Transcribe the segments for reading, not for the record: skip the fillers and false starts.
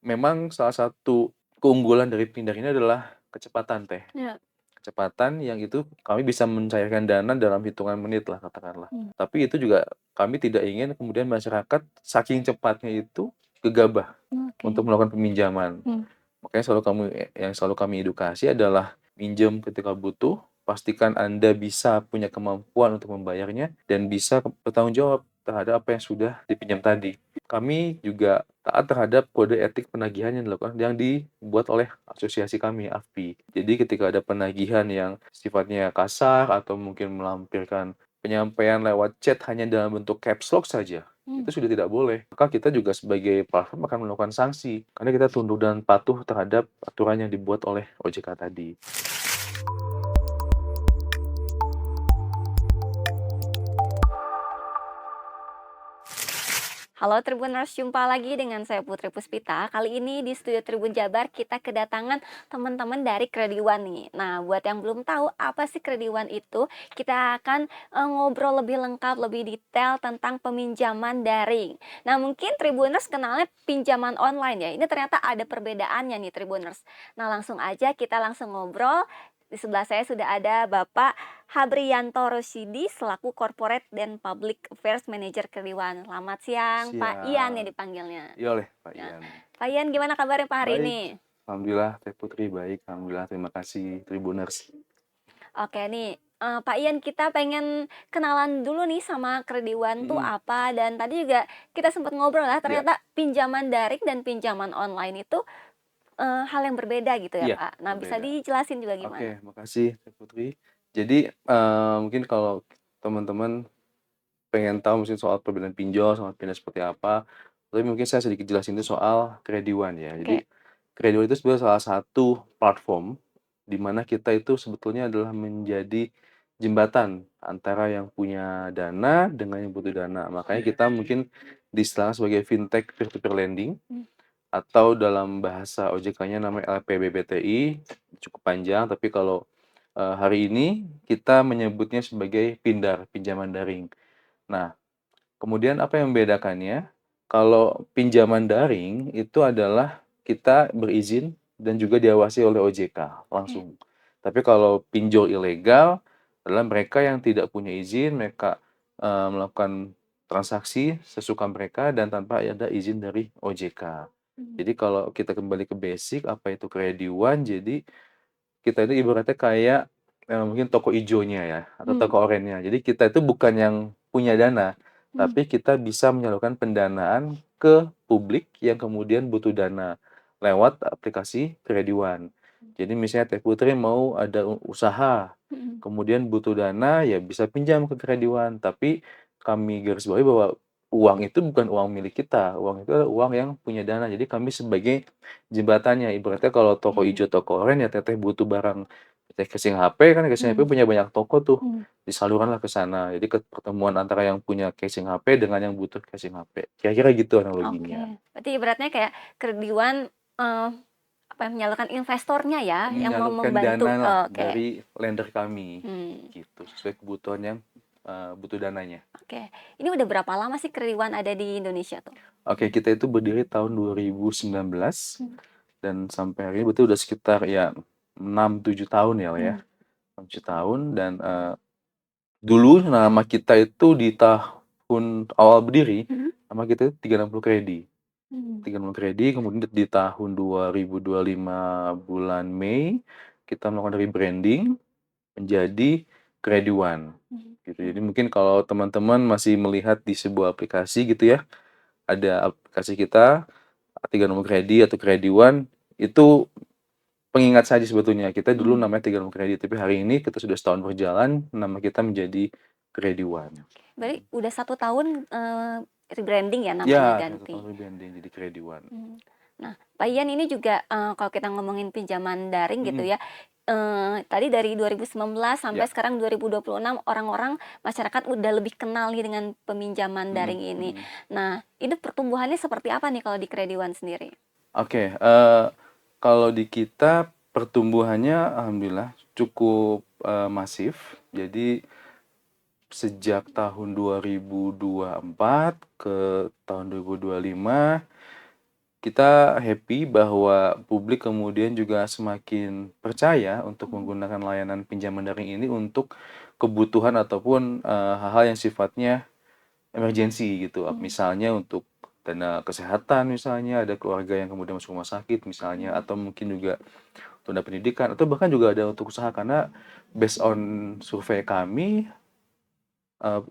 memang salah satu keunggulan dari Pindar ini adalah kecepatan, Teh. Ya. Kecepatan yang itu kami bisa mencairkan dana dalam hitungan menit lah katakanlah. Mmm, Tapi itu juga kami tidak ingin kemudian masyarakat saking cepatnya itu gegabah oke. untuk melakukan peminjaman. Mmm, Makanya yang selalu kami edukasi adalah minjem ketika butuh, pastikan Anda bisa punya kemampuan untuk membayarnya dan bisa bertanggung jawab terhadap apa yang sudah dipinjam tadi. Kami juga taat terhadap kode etik penagihan yang dibuat oleh asosiasi kami, AFPI. Jadi ketika ada penagihan yang sifatnya kasar atau mungkin melampirkan penyampaian lewat chat hanya dalam bentuk caps lock saja, mmm. itu sudah tidak boleh. Maka kita juga sebagai platform akan melakukan sanksi, karena kita tunduk dan patuh terhadap aturan yang dibuat oleh OJK tadi. Halo Tribuners, jumpa lagi dengan saya Putri Puspita. Kali ini di studio Tribun Jabar kita kedatangan teman-teman dari Krediwan nih. Nah, buat yang belum tahu apa sih Krediwan itu, kita akan ngobrol lebih lengkap, lebih detail tentang peminjaman daring. Nah, mungkin Tribuners kenalnya pinjaman online ya. Ini ternyata ada perbedaannya nih Tribuners. Nah, langsung aja kita langsung ngobrol. Di sebelah saya sudah ada Bapak Habrianto Rosidi selaku Corporate dan Public Affairs Manager Krediwan. Selamat siang, Pak Ian ya Siap. dipanggilnya. Iya oleh Pak Ya. Ian. Pak Ian gimana kabarnya Pak hari Baik, ini? alhamdulillah Teh Putri baik, alhamdulillah terima kasih Tribuners. Oke nih, Pak Ian kita pengen kenalan dulu nih sama Krediwan tuh Mhm, apa dan tadi juga kita sempat ngobrol lah iya ternyata pinjaman daring dan pinjaman online itu, hal yang berbeda gitu ya iya, Pak. Nah bisa berbeda. dijelasin juga gimana? Oke, makasih Teh Putri. Jadi, mungkin kalau teman-teman pengen tahu mungkin soal perbedaan pinjol sama pindah seperti apa, tapi mungkin saya sedikit jelasin itu soal Krediwan ya. Oke. Jadi, Krediwan itu sebenarnya salah satu platform di mana kita itu sebetulnya adalah menjadi jembatan antara yang punya dana dengan yang butuh dana. Makanya kita mungkin diistilahkan sebagai fintech peer-to-peer lending Mmm, atau dalam bahasa OJK-nya namanya LPBBTI, cukup panjang, tapi kalau hari ini kita menyebutnya sebagai Pindar, pinjaman daring. Nah, kemudian apa yang membedakannya? Kalau pinjaman daring itu adalah kita berizin dan juga diawasi oleh OJK oke. langsung. Tapi kalau pinjol ilegal adalah mereka yang tidak punya izin, mereka melakukan transaksi sesuka mereka dan tanpa ada izin dari OJK. Mmm, Jadi kalau kita kembali ke basic, apa itu krediwan, jadi kita itu ibaratnya kayak mungkin toko ijonya ya atau mmm, toko orennya. Jadi kita itu bukan yang punya dana, mmm, tapi kita bisa menyalurkan pendanaan ke publik yang kemudian butuh dana lewat aplikasi Krediwan. Jadi misalnya Teh Putri mau ada usaha, mhm, kemudian butuh dana, ya bisa pinjam ke Krediwan. Tapi kami garis bawahi bahwa uang itu bukan uang milik kita, uang itu adalah uang yang punya dana. Jadi kami sebagai jembatannya. Ibaratnya kalau toko oke. ijo, toko oren ya Teteh butuh barang, Teteh casing HP kan, casing HP Mmm, punya banyak toko tuh, mmm. disalurkanlah ke sana. Jadi pertemuan antara yang punya casing HP dengan yang butuh casing HP. Kira-kira gitu Oke, analoginya. berarti ibaratnya kayak Krediwan, eee, apa ya, menyalurkan investornya ya, yang mau Menyalurkan membantu dana lah oke, dari lender kami, mmm, gitu, sesuai kebutuhan yang butuh dananya. oke. Ini udah berapa lama sih Krediwan ada di Indonesia tuh? Oke, kita itu berdiri tahun 2019 Mmm, dan sampai hari ini berarti udah sekitar ya 6 7 tahun ya, Lah ya, mmm, 6, 7 tahun dan, dulu nama kita itu di tahun awal berdiri, mhm, nama kita itu 360 Kredi. mmm, 360 Kredi, kemudian di tahun 2025 bulan Mei, kita melakukan rebranding menjadi Krediwan, mhm, gitu. oke, Jadi mungkin kalau teman-teman masih melihat di sebuah aplikasi gitu ya, ada aplikasi kita, 360 Kredi atau Krediwan, itu pengingat saja sebetulnya. Kita dulu mmm, namanya 360 Kredi, tapi hari ini kita sudah setahun berjalan, nama kita menjadi Krediwan. berarti udah 1 tahun, rebranding ya Ya, namanya 1 ganti? tahun rebranding jadi Krediwan. Mmm. Nah, Pak Ian ini juga, kalau kita ngomongin pinjaman daring gitu Mhm, ya, tadi dari 2019 sampai ya, sekarang 2026 orang-orang masyarakat udah lebih kenal nih dengan peminjaman mhm daring ini. mhm. Nah, ini pertumbuhannya seperti apa nih kalau di Krediwan sendiri? Oke, kalau di kita pertumbuhannya alhamdulillah cukup, masif. Jadi sejak tahun 2024 ke tahun 2025 kita happy bahwa publik kemudian juga semakin percaya untuk Mhm. menggunakan layanan pinjaman daring ini untuk kebutuhan ataupun, hal-hal yang sifatnya emergensi gitu, Mhm. misalnya untuk dana kesehatan misalnya, ada keluarga yang kemudian masuk rumah sakit misalnya, Mhm. atau mungkin juga tunda pendidikan, atau bahkan juga ada untuk usaha. Karena based on survei kami,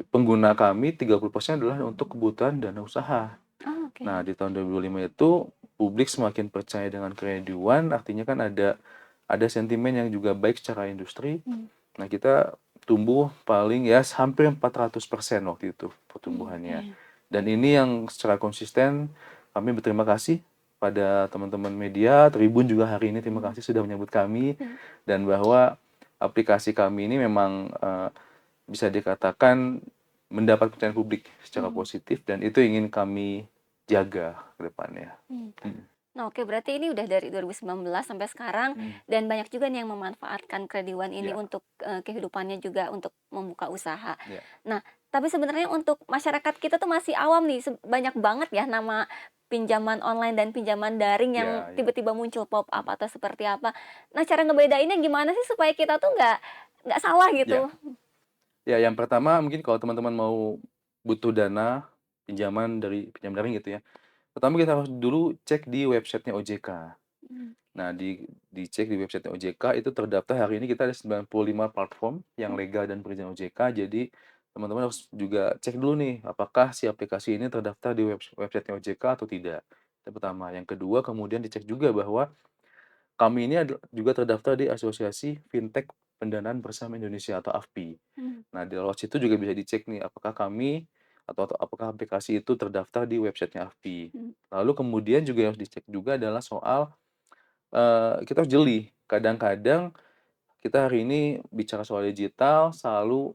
pengguna kami 30% adalah untuk kebutuhan dana usaha. Oh, Nah, oke. di tahun 2025 itu publik semakin percaya dengan Kredi One, artinya kan ada sentimen yang juga baik secara industri. Mmm. Nah, kita tumbuh paling ya hampir 400% waktu itu pertumbuhannya. Oke. Dan ini yang secara konsisten kami berterima kasih pada teman-teman media, Tribun juga hari ini terima Mhm. kasih sudah menyambut kami, Mhm. dan bahwa aplikasi kami ini memang, bisa dikatakan mendapat perhatian publik secara Mhm. positif, dan itu ingin kami jaga ke depannya. Mmm. Mhm. Nah, oke, berarti ini udah dari 2019 sampai sekarang Mhm. dan banyak juga nih yang memanfaatkan Kredi One ini Iya, untuk, kehidupannya juga untuk membuka usaha. iya, Nah, tapi sebenarnya untuk masyarakat kita tuh masih awam nih, banyak banget ya nama pinjaman online dan pinjaman daring yang iya, iya. tiba-tiba muncul pop up Mhm. atau seperti apa. Nah, cara ngebedainnya gimana sih supaya kita tuh nggak salah Iya. gitu? Ya, yang pertama mungkin kalau teman-teman mau butuh dana pinjaman dari pinjam daring gitu ya, pertama kita harus dulu cek di websitenya OJK. Mmm. Nah, dicek di websitenya OJK itu terdaftar hari ini kita ada 95 platform yang Mhm. legal dan berizin OJK. Jadi teman-teman harus juga cek dulu nih, apakah si aplikasi ini terdaftar di websitenya OJK atau tidak. Itu pertama. Yang kedua, kemudian dicek juga bahwa kami ini juga terdaftar di Asosiasi Fintech Pendanaan Bersama Indonesia atau AFPI. Mmm. Nah, di lewat situ juga bisa dicek nih, apakah kami atau apakah aplikasi itu terdaftar di websitenya AFPI. Mhm. Lalu kemudian juga yang harus dicek juga adalah soal, kita harus jeli. Kadang-kadang kita hari ini bicara soal digital, selalu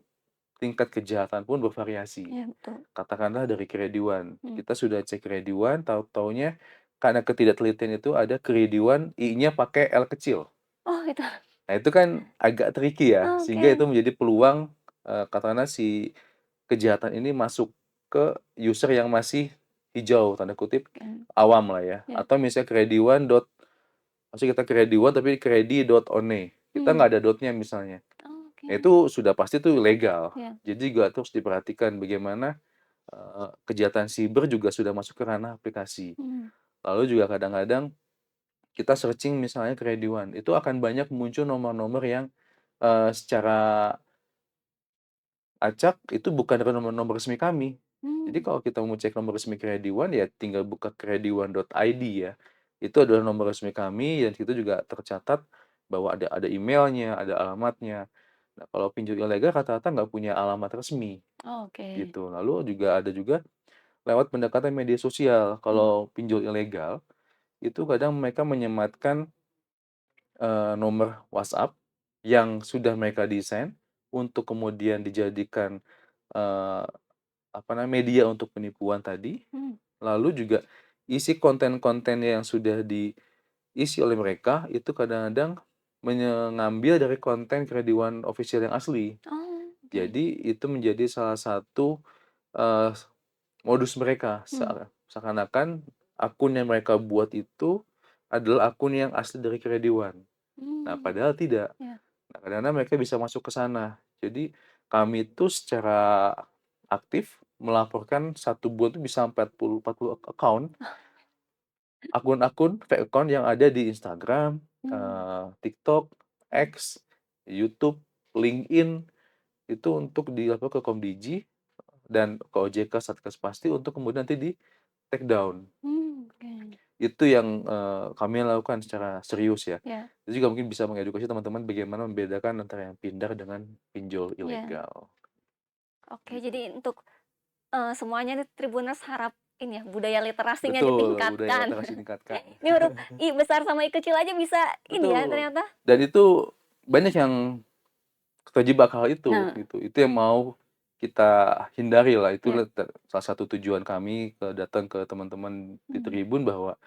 tingkat kejahatan pun bervariasi. Iya, betul. Katakanlah dari Krediwan, Mmm. kita sudah cek Krediwan, tahu-tahunya karena ketidaktelitian itu ada Krediwan I-nya pakai L kecil. Oh, itu. Nah, itu kan agak tricky ya, sehingga itu Oke. menjadi peluang, katakanlah si kejahatan ini masuk ke user yang masih hijau, tanda kutip, Oke. awam lah ya. Ya. Atau misalnya krediwan dot maksudnya kita krediwan tapi kredi.one, kita Mmm. nggak ada dotnya misalnya. Oke. Nah, itu sudah pasti tuh ilegal. Ya. Jadi juga terus diperhatikan bagaimana, kejahatan siber juga sudah masuk ke ranah aplikasi. Mhm. Lalu juga kadang-kadang kita searching misalnya krediwan, itu akan banyak muncul nomor-nomor yang, secara acak itu bukan dari nomor-nomor resmi kami. Jadi Mmm. kalau kita mau cek nomor resmi Krediwan, ya tinggal buka krediwan.id ya. Itu adalah nomor resmi kami dan situ juga tercatat bahwa ada emailnya, ada alamatnya. Nah, kalau pinjol ilegal rata-rata nggak punya alamat resmi, Oke. gitu. Lalu juga ada juga lewat pendekatan media sosial. Mmm. Kalau pinjol ilegal, itu kadang mereka menyematkan, nomor WhatsApp yang sudah mereka desain untuk kemudian dijadikan, eee, apa namanya, media untuk penipuan tadi. Mmm. Lalu juga isi konten-konten yang sudah diisi oleh mereka itu kadang-kadang mengambil dari konten Krediwan official yang asli. Oh, oke. Jadi itu menjadi salah satu, eee, modus mereka, Mmm. seakan-akan akun yang mereka buat itu adalah akun yang asli dari Krediwan. Nah, Mmm. padahal tidak. Ya. Nah, kadang-kadang mereka bisa masuk ke sana. Jadi kami itu secara aktif melaporkan satu bulan itu bisa 40 account, akun-akun fake account yang ada di Instagram, Mmm. TikTok, Mhm. X, YouTube, LinkedIn, itu untuk dilapor ke Komdiji dan ke OJK Satgas Pasti untuk kemudian nanti di-take down. Mmm. Oke. Itu yang, kami lakukan secara serius ya. Ya. Itu juga mungkin bisa mengedukasi teman-teman bagaimana membedakan antara yang pindar dengan pinjol Ya. ilegal, Oke, gitu. jadi untuk, semuanya nih Tribuners harap ini ya, budaya literasinya Betul, budaya ditingkatkan. literasi ditingkatkan. Ini huruf I besar sama I kecil aja bisa ini ya Betul, ternyata. dan itu banyak yang terjebak hal itu, Nah. gitu. Itu yang mau kita hindari lah, itu Ya. salah satu tujuan kami datang ke teman-teman di Mmm. Tribun bahwa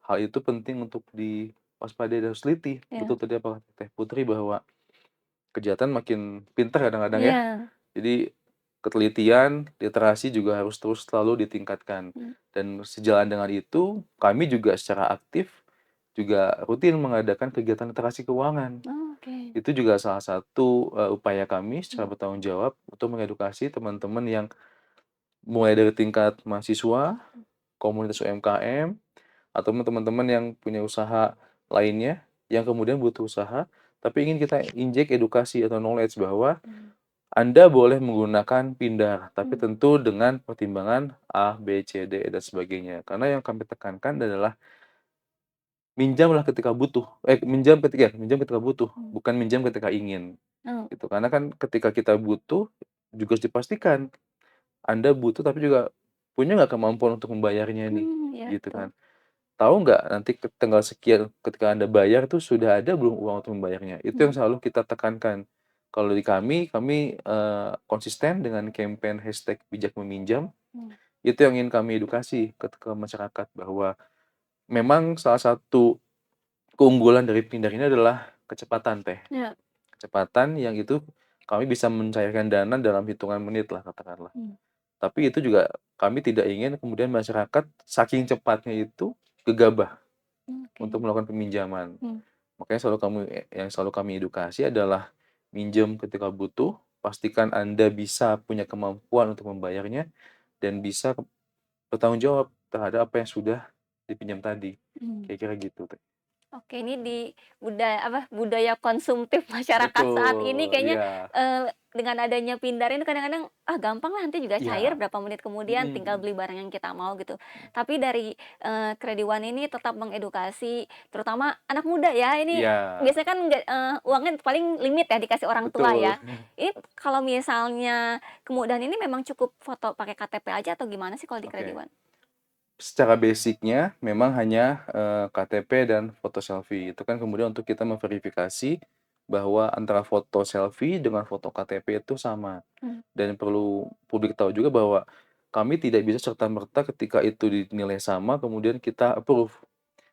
hal itu penting untuk diwaspadai dan harus teliti. Ya. Betul tadi apa kata Teh Putri bahwa kejahatan makin pintar kadang-kadang ya. Iya. Jadi ketelitian, literasi juga harus terus selalu ditingkatkan. Mmm. Dan sejalan dengan itu, kami juga secara aktif juga rutin mengadakan kegiatan literasi keuangan. Oh, oke. Itu juga salah satu, upaya kami secara Mmm. bertanggung jawab untuk mengedukasi teman-teman yang mulai dari tingkat mahasiswa, Mmm. komunitas UMKM, atau teman-teman yang punya usaha lainnya, yang kemudian butuh usaha, tapi ingin kita injek edukasi atau knowledge bahwa Mmm. Anda boleh menggunakan Pindar, tapi Mmm. tentu dengan pertimbangan A, B, C, D, dan sebagainya. Karena yang kami tekankan adalah minjamlah ketika butuh, minjam ketika butuh, Mmm. bukan minjam ketika ingin, Oh. gitu. Karena kan ketika kita butuh, juga harus dipastikan Anda butuh tapi juga punya nggak kemampuan untuk membayarnya nih, Iya gitu betul. kan. Tahu nggak nanti tanggal sekian ketika Anda bayar tuh sudah ada belum uang untuk membayarnya? Itu yang Mmm. selalu kita tekankan. Kalau di kami, konsisten dengan campaign #BijakMeminjam, Mmm. itu yang ingin kami edukasi ke masyarakat bahwa memang salah satu keunggulan dari Pindar ini adalah kecepatan, Teh. Iya. Kecepatan yang itu kami bisa mencairkan dana dalam hitungan menit lah katakanlah. Mmm. Tapi itu juga kami tidak ingin kemudian masyarakat saking cepatnya itu gegabah Oke. untuk melakukan peminjaman. Mmm. Makanya yang selalu kami edukasi adalah minjem ketika butuh, pastikan Anda bisa punya kemampuan untuk membayarnya dan bisa bertanggung jawab terhadap apa yang sudah dipinjam tadi. Mmm. Kira-kira gitu, Teh. Oke, ini di budaya konsumtif masyarakat saat ini Betul, kayaknya, iya. dengan adanya Pindar ini kadang-kadang, "Ah, gampang lah nanti juga cair Iya. berapa menit kemudian Mhm tinggal mhm. beli barang yang kita mau," gitu. Tapi dari, Credit One ini tetap mengedukasi terutama anak muda ya, ini Iya, biasanya kan nggak uangnya paling limit ya dikasih orang tua betul. ya. Ini kalau misalnya kemudahan ini memang cukup foto pakai KTP aja atau gimana sih kalau di Credit Oke. One? Secara basic-nya memang hanya, KTP dan foto selfie. Itu kan kemudian untuk kita memverifikasi bahwa antara foto selfie dengan foto KTP itu sama. Mmm. Dan perlu publik tahu juga bahwa kami tidak bisa serta-merta ketika itu dinilai sama kemudian kita approve,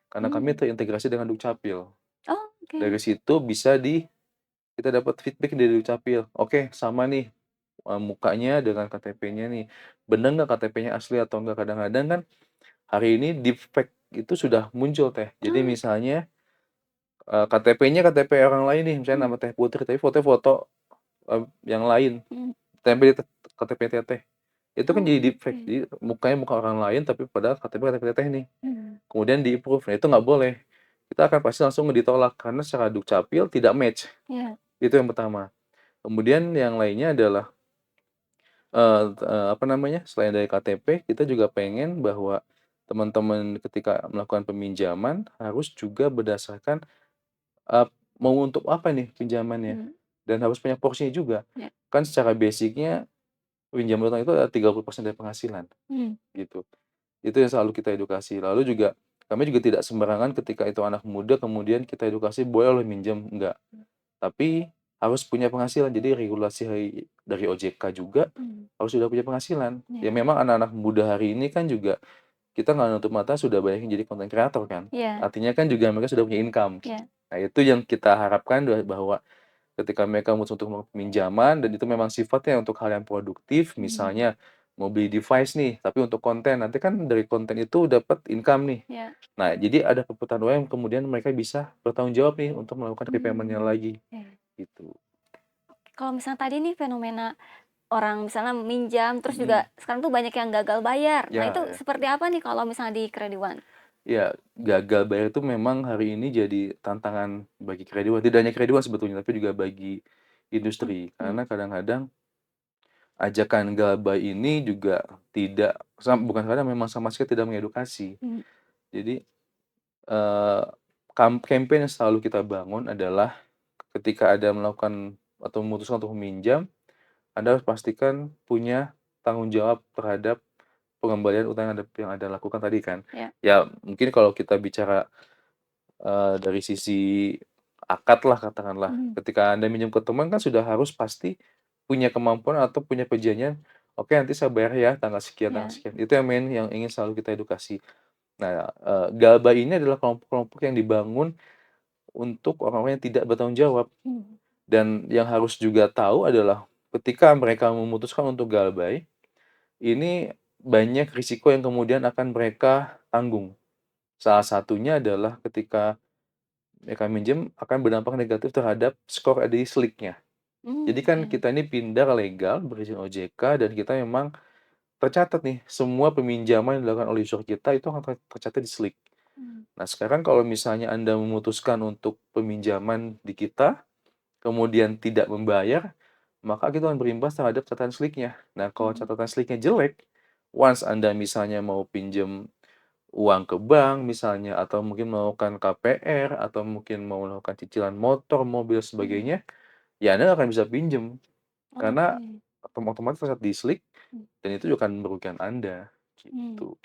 karena kami Mmm. terintegrasi dengan Dukcapil. Oh, oke. Dari situ kita dapat feedback dari Dukcapil, "Oke, sama nih, mukanya dengan KTP-nya nih, bener nggak KTP-nya asli atau enggak?" Kadang-kadang kan hari ini deepfake itu sudah muncul, Teh. Jadi Oh. misalnya, KTP-nya KTP orang lain nih, misalnya Mmm. nama Teh Putri, tapi fotonya foto, yang lain, Mmm. tempel di KTP Teteh. Itu kan jadi Oh, deepfake, oke. jadi mukanya muka orang lain, tapi padahal KTP Teteh nih. Mmm. Kemudian di-approve, nah itu nggak boleh. Kita akan pasti langsung ditolak, karena secara Dukcapil tidak match, Iya. itu yang pertama. Kemudian yang lainnya adalah, apa namanya, selain dari KTP, kita juga pengen bahwa teman-teman ketika melakukan peminjaman harus juga berdasarkan, eee, mau untuk apa nih pinjamannya, Mmm. dan harus punya porsinya juga. Iya. Kan secara basic-nya pinjam utang itu adalah 30% dari penghasilan, Mmm. gitu. Itu yang selalu kita edukasi. Lalu juga kami juga tidak sembarangan ketika itu anak muda kemudian kita edukasi, "Boleh loh minjem," enggak. Mmm. Tapi harus punya penghasilan. Jadi regulasi dari OJK juga Mmm. harus sudah punya penghasilan. Ya Iya. memang anak-anak muda hari ini kan juga kita nggak nutup mata sudah banyak yang jadi content creator kan. Iya. Artinya kan juga mereka sudah punya income. Iya. Nah itu yang kita harapkan bahwa ketika mereka memutuskan untuk melakukan pinjaman dan itu memang sifatnya untuk hal yang produktif, Mmm. misalnya mau beli device nih, tapi untuk konten, nanti kan dari konten itu dapat income nih. Iya. Nah, jadi ada perputaran uang yang kemudian mereka bisa bertanggung jawab nih untuk melakukan repayment-nya Mmm. lagi, Oke. gitu. Kalau misalnya tadi nih fenomena orang misalnya minjam, terus juga Mhm. sekarang tuh banyak yang gagal bayar. Nah, itu Ya ya. seperti apa nih kalau misalnya di Credit One? Ya, gagal bayar itu memang hari ini jadi tantangan bagi krediwan, tidak hanya krediwan sebetulnya, tapi juga bagi Mmm. industri. Mmm. Karena kadang-kadang ajakan gabah ini juga tidak bukan karena memang sama sekali tidak mengedukasi. Mmm. Jadi, eee, campaign yang selalu kita bangun adalah ketika ada melakukan atau memutuskan untuk meminjam, Anda harus pastikan punya tanggung jawab terhadap pengembalian utang yang Anda lakukan tadi kan. Iya. Ya mungkin kalau kita bicara, dari sisi akad lah katakanlah, Mhm. ketika Anda minjem ke teman kan sudah harus pasti punya kemampuan atau punya perjanjian, "Oke nanti saya bayar ya tanggal Iya. sekian." Itu yang ingin selalu kita edukasi. Nah, GABA ini adalah kelompok-kelompok yang dibangun untuk orang-orang yang tidak bertanggung jawab Mmm. dan yang harus juga tahu adalah ketika mereka memutuskan untuk galbay, ini banyak risiko yang kemudian akan mereka tanggung. Salah satunya adalah ketika mereka minjem akan berdampak negatif terhadap skor di Slick-nya. Jadi kan Oke. kita ini pindah legal berizin OJK dan kita memang tercatat nih semua peminjaman yang dilakukan oleh user kita itu akan tercatat di Slick. Mmm. Nah, sekarang kalau misalnya Anda memutuskan untuk peminjaman di kita, kemudian tidak membayar, maka kita akan berimbas terhadap catatan Slick-nya. Nah, kalau Mmm. catatan Slick-nya jelek, once Anda misalnya mau pinjam uang ke bank misalnya, atau mungkin melakukan KPR, atau mungkin mau melakukan cicilan motor, mobil, Mmm. sebagainya, ya Anda nggak akan bisa pinjam. Karena Oke. otomatis tercatat di Slick Mmm. dan itu juga akan merugikan Anda, Mmm. gitu.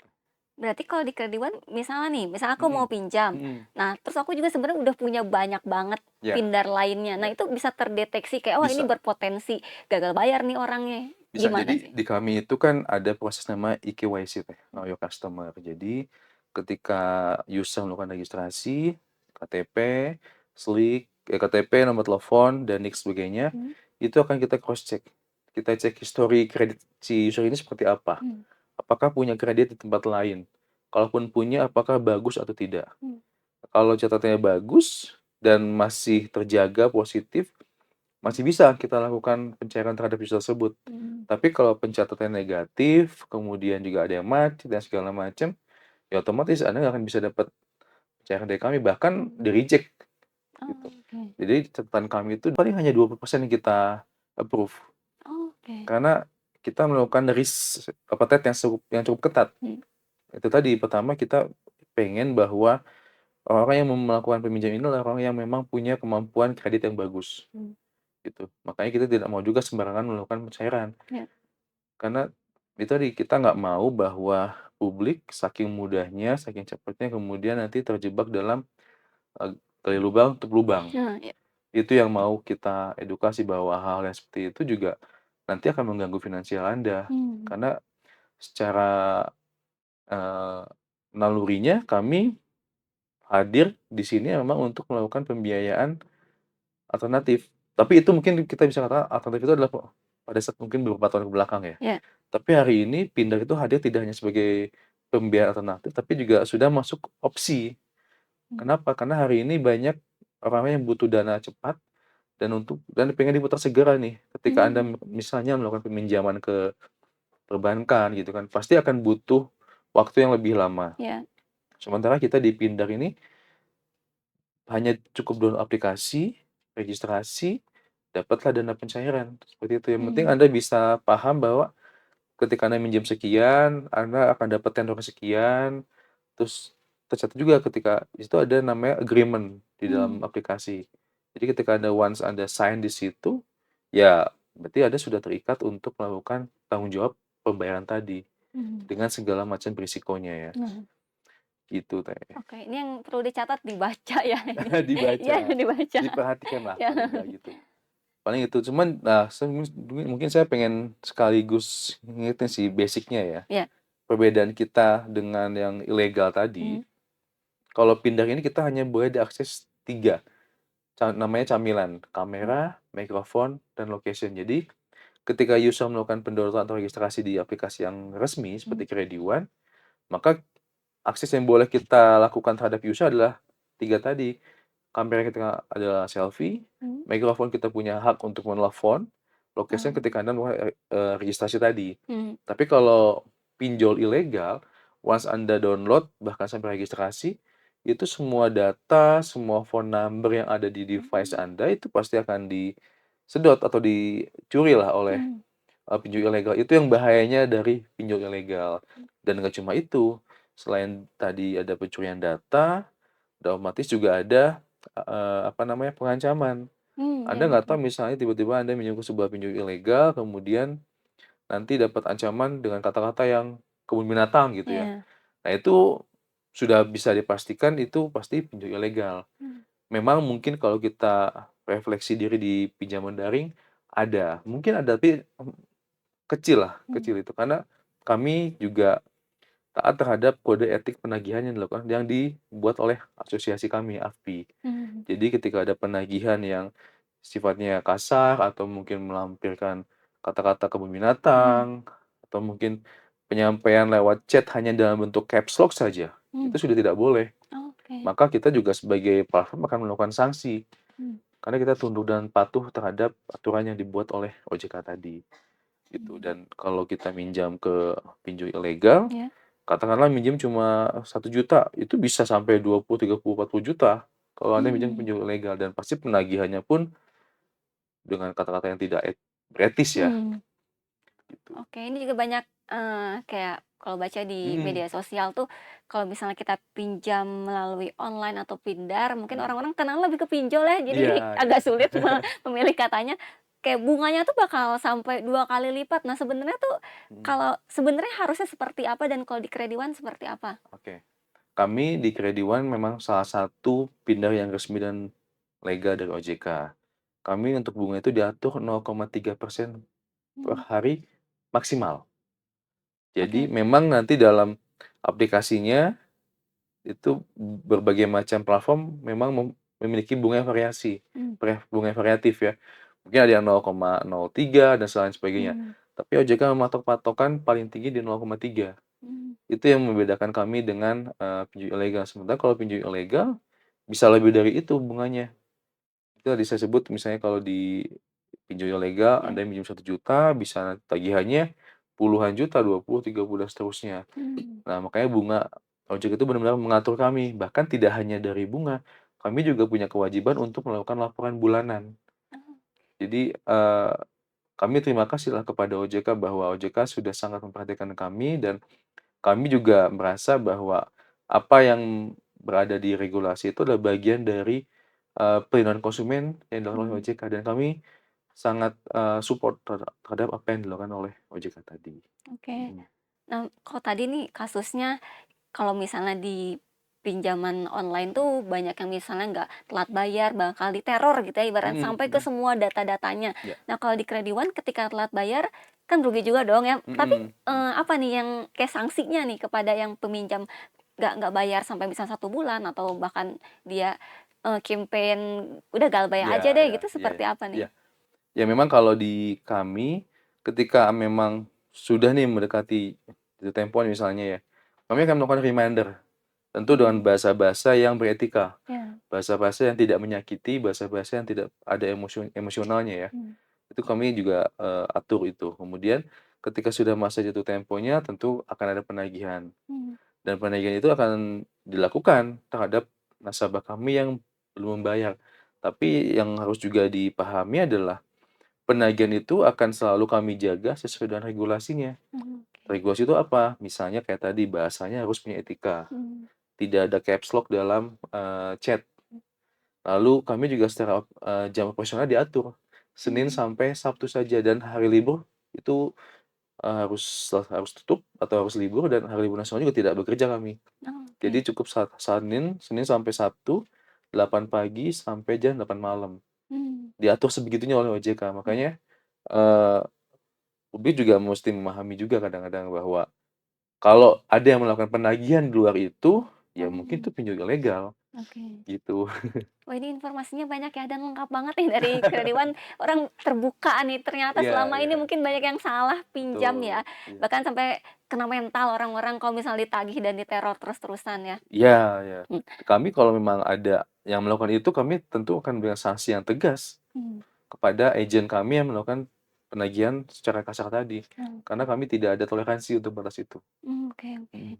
Berarti kalau di Kredi One misalnya nih, misal aku mau Mhm, pinjam, mhm, nah terus aku juga sebenarnya udah punya banyak banget iya, pindar lainnya. Nah iya, itu bisa terdeteksi kayak, "Oh ini bisa. berpotensi gagal bayar nih orangnya." Bisa. Gimana Jadi sih? di kami itu kan ada proses nama eKYC teh, Know Your Customer. Jadi ketika user melakukan registrasi, KTP, SLIK, KTP, nomor telepon, dan NIK sebagainya, Mmm. itu akan kita cross check. Kita cek history kredit si user ini seperti apa. Mmm. Apakah punya kredit di tempat lain? Kalaupun punya, apakah bagus atau tidak? Mmm. Kalau catatannya bagus dan masih terjaga positif, masih bisa kita lakukan pencairan terhadap user tersebut. Mmm. Tapi kalau pencatatannya negatif, kemudian juga ada yang macet dan segala macam, ya otomatis Anda nggak akan bisa dapat pencairan dari kami, bahkan Mmm. di-reject gitu. Oke. Jadi catatan kami itu paling hanya 20% yang kita approve, Oke. karena kita melakukan risk appetite yang cukup ketat. Mmm. Itu tadi, pertama kita pengen bahwa orang-orang yang melakukan peminjam ini adalah orang yang memang punya kemampuan kredit yang bagus, Mmm. gitu. Makanya kita tidak mau juga sembarangan melakukan pencairan. Ya. Karena itu tadi, kita nggak mau bahwa publik saking mudahnya, saking cepatnya kemudian nanti terjebak dalam, gali lubang tutup lubang. Nah, ya. Itu yang mau kita edukasi bahwa hal-hal yang seperti itu juga nanti akan mengganggu finansial Anda. Mmm. Karena secara, eee, nalurinya kami hadir di sini memang untuk melakukan pembiayaan alternatif. Tapi itu mungkin kita bisa katakan alternatif itu adalah pada saat mungkin beberapa tahun ke belakang ya. Ya. Tapi hari ini Pindad itu hadir tidak hanya sebagai pembiayaan alternatif, tapi juga sudah masuk opsi. Mmm. Kenapa? Karena hari ini banyak orang yang butuh dana cepat dan pengen diputar segera nih. Ketika Anda Mmm. misalnya melakukan peminjaman ke perbankan gitu kan, pasti akan butuh waktu yang lebih lama. Ya. Sementara kita di Pindad ini hanya cukup download aplikasi, registrasi, dapatlah dana pencairan, seperti itu. Yang penting Mmm. Anda bisa paham bahwa ketika Anda minjem sekian, Anda akan dapat tenor sekian, terus tercatat juga ketika di situ ada namanya agreement di dalam Mmm. aplikasi. Jadi ketika Anda sign di situ, ya berarti Anda sudah terikat untuk melakukan tanggung jawab pembayaran tadi, Mmm. dengan segala macam risikonya ya, Nah. gitu Teh. Oke, ini yang perlu dicatat, dibaca ya ini. Iya, Dibaca, dibaca. diperhatikanlah Ya. paling nggak gitu. Paling itu, cuman nah mungkin saya pengen sekaligus ngingetin sih basic-nya ya. Ya. Perbedaan kita dengan yang ilegal tadi, Mmm. kalau pindah ini kita hanya boleh diakses 3 namanya camilan, Mmm. kamera, mikrofon, dan location. Jadi, ketika user melakukan pendownloadan atau registrasi di aplikasi yang resmi Mmm. seperti Krediwan, maka akses yang boleh kita lakukan terhadap user adalah 3 tadi. Kamera kita adalah selfie, Mmm. mikrofon kita punya hak untuk menelepon, location Oh. ketika Anda melakukan, registrasi tadi. Mmm. Tapi kalau pinjol ilegal, once Anda download bahkan sampai registrasi, itu semua data, semua phone number yang ada di device Mmm. Anda itu pasti akan disedot atau dicurilah oleh, Mmm. pinjol ilegal. Itu yang bahayanya dari pinjol ilegal. Dan nggak cuma itu, selain tadi ada pencurian data, otomatis juga ada, apa namanya, pengancaman. Mmm. Ya, Anda nggak tahu betul. misalnya tiba-tiba Anda minjem ke sebuah pinjol ilegal, kemudian nanti dapat ancaman dengan kata-kata yang kebun binatang gitu ya. Iya. Nah itu sudah bisa dipastikan itu pasti pinjol ilegal. Mmm. Memang mungkin kalau kita refleksi diri di pinjaman daring ada, mungkin ada tapi, kecil lah, Mmm. kecil itu. Karena kami juga taat terhadap kode etik penagihan yang dibuat oleh asosiasi kami, AFPI. Mmm. Jadi ketika ada penagihan yang sifatnya kasar atau mungkin melampirkan kata-kata kebun Mhm. binatang, atau mungkin penyampaian lewat chat hanya dalam bentuk caps lock saja, itu Mmm. sudah tidak boleh. Oke. Maka kita juga sebagai platform akan melakukan sanksi, Mmm. karena kita tunduk dan patuh terhadap aturan yang dibuat oleh OJK tadi, gitu. Mmm. Dan kalau kita minjam ke pinjol ilegal, Iya. katakanlah minjem cuma 1 juta, itu bisa sampai 20, 30, 40 juta kalau Anda minjam Mmm. pinjol ilegal, dan pasti penagihannya pun dengan kata-kata yang tidak etis ya, Mmm. gitu. Oke, ini juga banyak, kayak kalau baca di Mhm, media sosial tuh, kalau misalnya kita pinjam melalui online atau Pindar, mungkin mhm. orang-orang kenal lebih ke pinjol ya, jadi Iya, iya. agak sulit memilih katanya, kayak bunganya tuh bakal sampai 2 kali lipat. Nah, sebenarnya tuh, Mhm, kalau sebenarnya harusnya seperti apa dan kalau di Kredi One seperti apa? oke. Kami di Krediwan memang salah satu pindar yang resmi dan legal dari OJK. Kami untuk bunga itu diatur 0,3% per Mmm. hari maksimal. Jadi Oke. memang nanti dalam aplikasinya itu berbagai macam platform memang memiliki bunga yang variasi, Mmm. bunga yang variatif ya. Mungkin ada yang 0,03 dan lain sebagainya. Mmm. Tapi OJK mematok patokan paling tinggi di 0,3. Mmm. Itu yang membedakan kami dengan, pinjol ilegal. Sementara kalau pinjol ilegal bisa lebih dari itu bunganya. Itu tadi saya sebut misalnya kalau di pinjol ilegal Iya. Anda minjem 1 juta bisa tagihannya puluhan juta, 20, 30 dan seterusnya. Mmm. Nah, makanya bunga ojek itu benar-benar mengatur kami, bahkan tidak hanya dari bunga, kami juga punya kewajiban untuk melakukan laporan bulanan. Oh. Jadi, kami terima kasihlah kepada OJK bahwa OJK sudah sangat memperhatikan kami, dan kami juga merasa bahwa apa yang berada di regulasi itu adalah bagian dari, perlindungan konsumen yang dilakukan oleh Mmm. OJK, dan kami sangat, support terhadap apa yang dilakukan oleh OJK tadi. Oke. Mhm, Nah, kalau tadi nih kasusnya kalau misalnya di pinjaman online tuh banyak yang misalnya nggak telat bayar, bakal diteror gitu ya ibaratnya mhm, sampai ke mhm, semua data-datanya. iya, Nah, kalau di Kredi One ketika telat bayar kan rugi juga dong ya. Tapi, mhm, mhm. apa nih yang kayak sanksinya nih kepada yang peminjam nggak bayar sampai misalnya 1 bulan atau bahkan dia, campaign, "Udah nggak bayar Iya, aja deh," iya, gitu iya, seperti apa iya. nih? Ya memang kalau di kami, ketika memang sudah nih mendekati jatuh tempo misalnya ya, kami akan melakukan reminder, tentu dengan Mmm. bahasa-bahasa yang beretika, Ya. bahasa-bahasa yang tidak menyakiti, bahasa-bahasa yang tidak ada emosionalnya ya. Mmm. Itu kami juga, atur itu. Kemudian ketika sudah masa jatuh temponya tentu akan ada penagihan, Mmm. dan penagihan itu akan dilakukan terhadap nasabah kami yang belum membayar. Tapi yang harus juga dipahami adalah penagihan itu akan selalu kami jaga sesuai dengan regulasinya. Mmm. Oke. Regulasi itu apa? Misalnya kayak tadi bahasanya harus punya etika, Mmm. tidak ada caps lock dalam, chat. Lalu kami juga secara, jam operasional diatur, Senin Mmm. sampai Sabtu saja, dan hari libur itu, harus tutup atau harus libur, dan hari libur nasional juga tidak bekerja kami. Oh, oke. Jadi cukup Senin sampai Sabtu, 8 pagi sampai jam 8 malam. Mmm. Diatur sebegitunya oleh OJK. Mmm. Makanya, eee publik juga mesti memahami juga kadang-kadang bahwa kalau ada yang melakukan penagihan di luar itu, ya mungkin itu Oh, pinjol ilegal, oke. gitu. Wah, ini informasinya banyak ya dan lengkap banget nih dari Krediwan, orang terbuka nih, ternyata Iya, selama iya, ini mungkin banyak yang salah pinjam ya, betul, iya. bahkan sampai kena mental orang-orang kalau misalnya ditagih dan diteror terus-terusan ya. Iya, iya. Mmm. Kami kalau memang ada yang melakukan itu, kami tentu akan memberikan sanksi yang tegas Mmm. kepada agen kami yang melakukan penagihan secara kasar tadi, karena Oke. kami tidak ada toleransi untuk batas itu. Oke, oke. Mhm,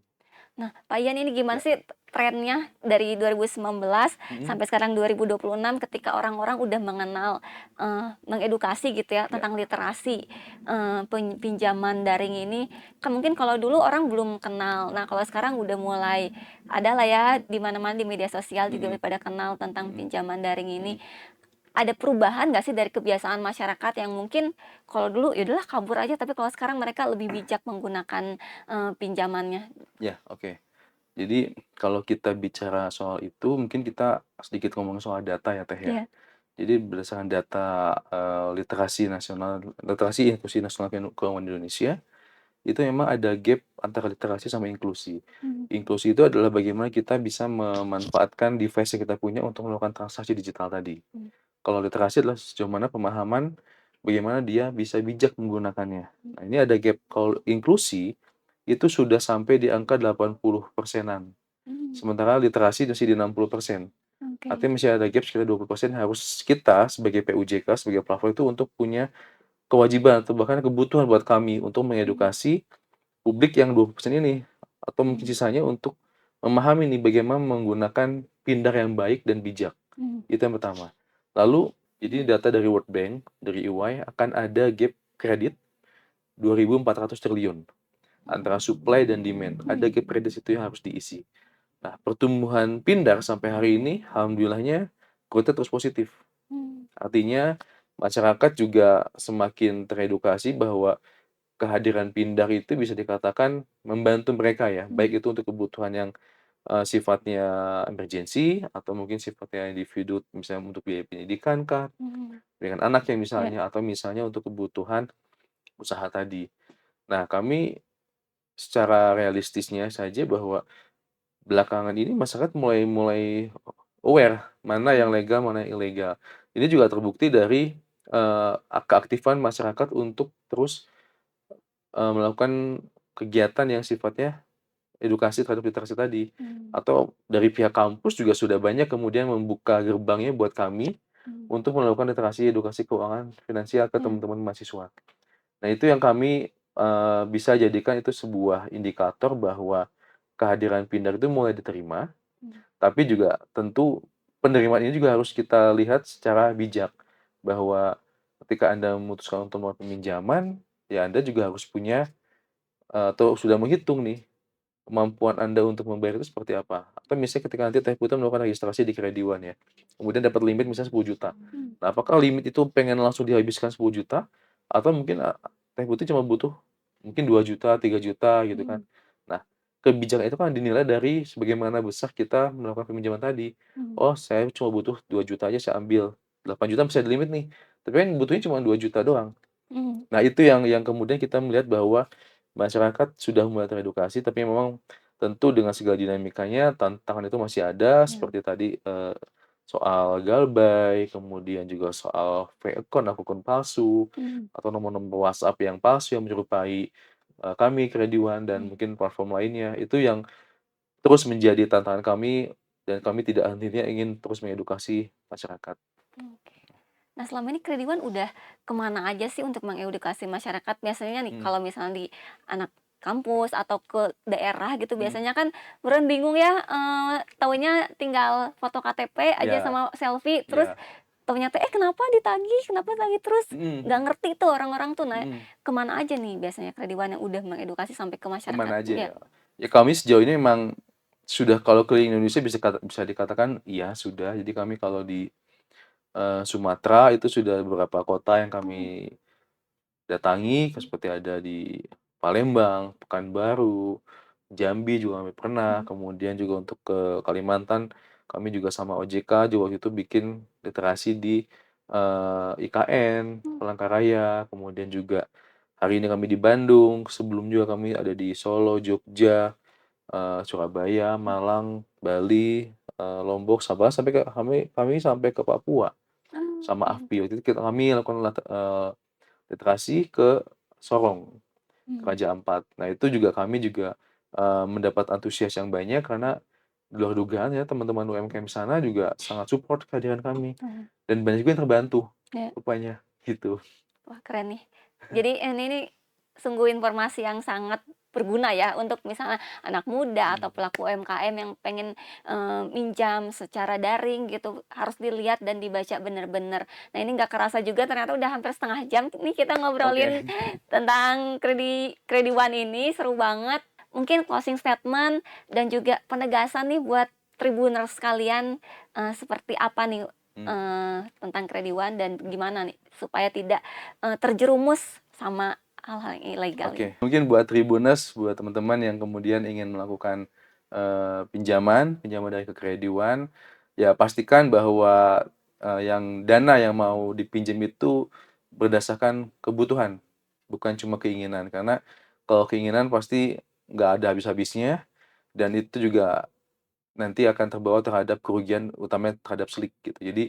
Nah, Pak Ian ini gimana iya, sih trennya dari 2019 mhm, sampai sekarang 2026 ketika orang-orang udah mengenal, mengedukasi gitu ya iya, tentang literasi, pinjaman daring ini, kan mungkin kalau dulu orang belum kenal. Nah, kalau sekarang udah mulai ada lah ya di mana-mana di media sosial juga mhm, udah pada kenal tentang mhm, pinjaman daring ini. mhm. Ada perubahan nggak sih dari kebiasaan masyarakat yang mungkin kalau dulu ya udahlah kabur aja, tapi kalau sekarang mereka lebih bijak menggunakan, pinjamannya? Iya, oke. Jadi kalau kita bicara soal itu, mungkin kita sedikit ngomong soal data ya, Teh, ya. Iya. Jadi berdasarkan data, literasi inklusi nasional keuangan Indonesia, itu memang ada gap antara literasi sama inklusi. Mmm. Inklusi itu adalah bagaimana kita bisa memanfaatkan device yang kita punya untuk melakukan transaksi digital tadi. Mmm. Kalau literasi adalah sejauh mana pemahaman bagaimana dia bisa bijak menggunakannya. Nah, ini ada gap. Kalau inklusi, itu sudah sampai di angka 80%-an, Mmm, sementara literasi masih di 60%. oke. Artinya masih ada gap sekitar 20% harus kita sebagai PUJK, sebagai platform itu untuk punya kewajiban atau bahkan kebutuhan buat kami untuk Mmm, mengedukasi publik yang 20% ini, atau mungkin mmm, sisanya untuk memahami nih bagaimana menggunakan Pindar yang baik dan bijak. mmm, Itu yang pertama. Lalu, jadi data dari World Bank, dari EY akan ada gap kredit 2.400 triliun antara supply dan demand. Ada gap kredit situ yang harus diisi. Nah, pertumbuhan Pindar sampai hari ini alhamdulillahnya growth-nya terus positif. mmm, Artinya masyarakat juga semakin teredukasi bahwa kehadiran Pindar itu bisa dikatakan membantu mereka ya, mmm, baik itu untuk kebutuhan yang, sifatnya emergency atau mungkin sifatnya individu misalnya untuk biaya pendidikan kah, mhm, dengan anaknya ya, misalnya, atau misalnya untuk kebutuhan usaha tadi. Nah, kami secara realistisnya saja bahwa belakangan ini masyarakat mulai mulai aware mana yang mmm, legal, mana yang ilegal. Ini juga terbukti dari, keaktifan masyarakat untuk terus, melakukan kegiatan yang sifatnya edukasi terhadap literasi tadi. mmm, Atau dari pihak kampus juga sudah banyak kemudian membuka gerbangnya buat kami mmm, untuk melakukan literasi edukasi keuangan finansial ke ya, teman-teman mahasiswa. Nah, itu yang kami, bisa jadikan itu sebuah indikator bahwa kehadiran Pindad itu mulai diterima, mmm, tapi juga tentu penerimaan ini juga harus kita lihat secara bijak, bahwa ketika Anda memutuskan untuk melakukan peminjaman, ya Anda juga harus punya, atau sudah menghitung nih, kemampuan Anda untuk membayar itu seperti apa. Atau misalnya ketika nanti Teh Putra melakukan registrasi di Krediwan ya, kemudian dapat limit misalnya 10 juta. mmm, Nah, apakah limit itu pengen langsung dihabiskan 10 juta, atau mungkin, Teh Putri cuma butuh mungkin 2 juta, 3 juta gitu kan. mhm, Nah, kebijakan itu kan dinilai dari sebagaimana besar kita melakukan peminjaman tadi. mmm, Oh, saya cuma butuh 2 juta aja saya ambil, 8 juta bisa di limit nih, tapi kan butuhnya cuma 2 juta doang. mmm, Nah, itu yang kemudian kita melihat bahwa masyarakat sudah mulai teredukasi, tapi memang tentu dengan segala dinamikanya tantangan itu masih ada ya, seperti tadi, soal galbay, kemudian juga soal fake account, akun palsu, mmm, atau nomor-nomor WhatsApp yang palsu yang menyerupai, kami, Krediwan, dan mmm, mungkin platform lainnya. Itu yang terus menjadi tantangan kami dan kami tidak henti-hentinya ingin terus mengedukasi masyarakat. oke. Nah, selama ini Krediwan udah kemana aja sih untuk mengedukasi masyarakat? Biasanya nih Mhm kalau misalnya di anak kampus atau ke daerah gitu mhm. biasanya kan meureun bingung ya, taunya tinggal foto KTP aja Iya sama selfie, terus iya. taunya teh, kenapa ditagih terus Mhm nggak ngerti tuh orang-orang tuh. Nah, mhm. kemana aja nih biasanya Krediwan yang udah mengedukasi sampai ke masyarakat? Kemana aja Ya, ya? Ya kami sejauh ini memang sudah kalau keliling Indonesia bisa dikatakan iya sudah. Jadi kami kalau di, Sumatera itu sudah beberapa kota yang mhm, kami datangi, seperti ada di Palembang, Pekanbaru, Jambi juga kami pernah, mhm, kemudian juga untuk ke Kalimantan, kami juga sama OJK juga waktu itu bikin literasi di, IKN, mmm, Palangkaraya, kemudian juga hari ini kami di Bandung, sebelum juga kami ada di Solo, Jogja, Surabaya, mmm, Malang, Bali, Lombok, Sabah, sampai ke kami sampai ke Papua sama oke, AFPI. Waktu itu kami lakukan literasi ke Sorong, ke mmm, Raja Ampat. Nah, itu juga kami juga, mendapat antusias yang banyak karena di luar dugaan ya teman-teman UMKM sana juga sangat support kehadiran kami, mhm, dan banyak juga yang terbantu ya. rupanya, gitu. Wah, keren nih. Jadi ini nih sungguh informasi yang sangat berguna ya untuk misalnya anak muda atau Mhm. pelaku UMKM yang pengen, minjam secara daring gitu, harus dilihat dan dibaca bener-bener. Nah, ini nggak kerasa juga ternyata udah hampir setengah jam nih kita Oke. ngobrolin tentang Krediwan ini, seru banget. Mungkin closing statement dan juga penegasan nih buat Tribuners sekalian, seperti apa nih, Mmm, tentang Krediwan dan gimana nih supaya tidak terjerumus sama hal-hal yang ilegal ini. oke. Mungkin buat Tribuners, buat teman-teman yang kemudian ingin melakukan, pinjaman dari kekrediwan, ya pastikan bahwa, yang dana yang mau dipinjam itu berdasarkan kebutuhan, bukan cuma keinginan. Karena kalau keinginan pasti nggak ada habis-habisnya, dan itu juga nanti akan terbawa terhadap kerugian utamanya terhadap SLIK gitu. Jadi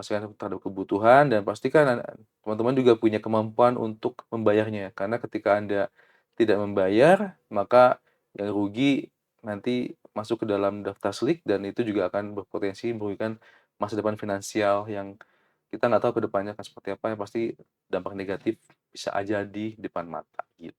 pastikan terhadap kebutuhan dan pastikan teman-teman juga punya kemampuan untuk membayarnya. Karena ketika Anda tidak membayar, maka yang rugi nanti masuk ke dalam daftar SLIK dan itu juga akan berpotensi merugikan masa depan finansial yang kita nggak tahu ke depannya akan seperti apa, yang pasti dampak negatif bisa aja di depan mata, gitu.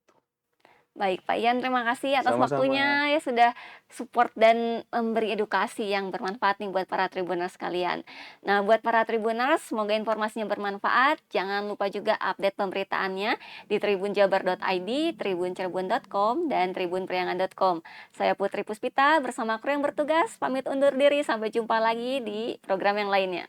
Baik, Pak Ian, terima kasih atas Sama-sama. waktunya ya sudah support dan memberi edukasi yang bermanfaat nih buat para Tribuners sekalian. Nah, buat para Tribuners, semoga informasinya bermanfaat. Jangan lupa juga update pemberitaannya di tribunjabar.id, tribuncerbon.com, dan tribunpriangan.com. Saya Putri Puspita bersama kru yang bertugas, pamit undur diri. Sampai jumpa lagi di program yang lainnya.